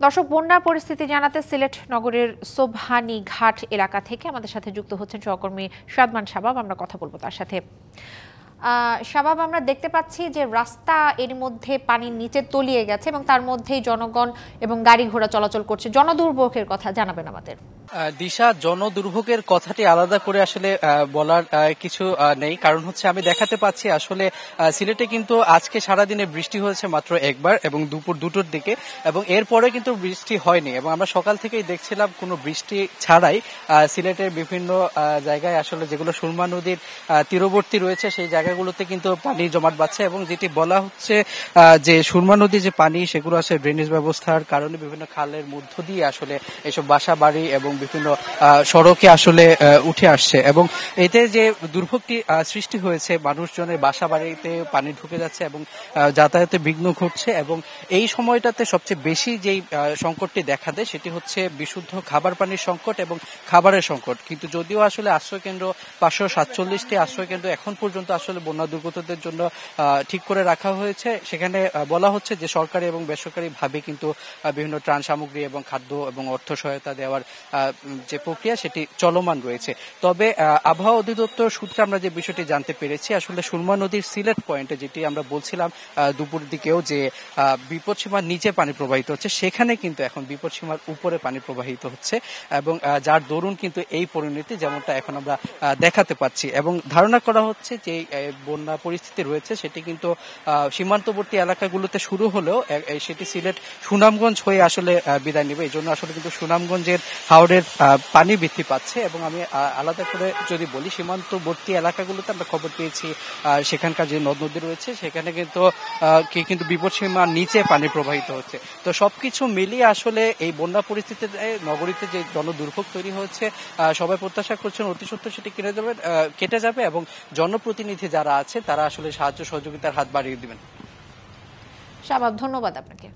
দর্শক, বন্যার পরিস্থিতি জানাতে সিলেট নগরের সোবহানি ঘাট এলাকা থেকে আমাদের সাথে যুক্ত হচ্ছেন সহকর্মী সাদমান শাবাব। আমরা কথা বলবো তার সাথে। শাবাব, আমরা দেখতে পাচ্ছি যে রাস্তা এর মধ্যে পানির নিচে তলিয়ে গেছে এবং তার মধ্যেই জনগণ এবং গাড়ি ঘোড়া চলাচল করছে। জনদুর্ভোগের কথা জানাবেন আমাদের। দিশা, জনদুর্ভোগের কথাটি আলাদা করে আসলে বলার কিছু নেই, কারণ হচ্ছে আমি দেখাতে পাচ্ছি আসলে সিলেটে কিন্তু আজকে সারাদিনে বৃষ্টি হয়েছে মাত্র একবার এবং দুপুর 2টোর দিকে, এবং এরপরে কিন্তু বৃষ্টি হয়নি। এবং আমরা সকাল থেকেই দেখছিলাম কোনো বৃষ্টি ছাড়াই সিলেটের বিভিন্ন জায়গায় আসলে যেগুলো সুরমা নদীর তীরবর্তী রয়েছে সেই জায়গাগুলোতে কিন্তু পানি জমাট বাঁধছে, এবং যেটি বলা হচ্ছে যে সুরমা নদীর যে পানি সেগুলো আসলে ড্রেনেজ ব্যবস্থার কারণে বিভিন্ন খালের মধ্য দিয়ে আসলে এসব বাসা বাড়ি এবং বিভিন্ন সড়কে আসলে উঠে আসছে, এবং এতে যে দুর্ভোগটি সৃষ্টি হয়েছে, মানুষজনের বাসা বাড়িতে পানি ঢুকে যাচ্ছে এবং যাতায়াতে বিঘ্ন ঘটছে। এবং এই সময়টাতে সবচেয়ে বেশি যেই সংকটটি দেখা দেয় সেটি হচ্ছে বিশুদ্ধ খাবার পানির সংকট এবং খাবারের সংকট। কিন্তু যদিও আসলে আশ্রয়কেন্দ্র 547টি আশ্রয়কেন্দ্র এখন পর্যন্ত আসলে বন্যা দুর্গতদের জন্য ঠিক করে রাখা হয়েছে, সেখানে বলা হচ্ছে যে সরকারি এবং বেসরকারি ভাবে কিন্তু বিভিন্ন ত্রাণ সামগ্রী এবং খাদ্য এবং অর্থ সহায়তা দেওয়ার যে প্রক্রিয়া সেটি চলমান রয়েছে। তবে আবহাওয়া অধিদপ্তর সূত্রে আমরা যে বিষয়টি জানতে পেরেছি, আসলে সুরমা নদীর সিলেট পয়েন্টে, যেটি আমরা বলছিলাম দুপুর দিকেও যে বিপদসীমার নিচে পানি প্রবাহিত হচ্ছে, সেখানে কিন্তু এখন বিপদসীমার উপরে পানি প্রবাহিত হচ্ছে, এবং যার দরুন কিন্তু এই পরিণতি যেমনটা এখন আমরা দেখাতে পাচ্ছি। এবং ধারণা করা হচ্ছে যে বন্যা পরিস্থিতি রয়েছে সেটি কিন্তু সীমান্তবর্তী এলাকাগুলোতে শুরু হলেও সেটি সিলেট সুনামগঞ্জ হয়ে আসলে বিদায় নেবে। এই জন্য আসলে কিন্তু সুনামগঞ্জের হাওরের পানি বৃদ্ধি পাচ্ছে। এবং আমি আলাদা করে যদি বলি, সীমান্তবর্তী এলাকাগুলোতে আমরা খবর পেয়েছি সেখানকার যে নদ নদী রয়েছে সেখানে কিন্তু বিপদসীমার নিচে পানি প্রবাহিত হচ্ছে। তো সবকিছু মিলিয়ে আসলে এই বন্যা পরিস্থিতিতে নগরীতে যে জনদুর্ভোগ তৈরি হয়েছে, সবাই প্রত্যাশা করছেন অতি সত্বর সেটি কেটে যাবে এবং জনপ্রতিনিধি যারা আছে তারা আসলে সাহায্য সহযোগিতার হাত বাড়িয়ে দিবেন। শাবাব, ধন্যবাদ আপনাকে।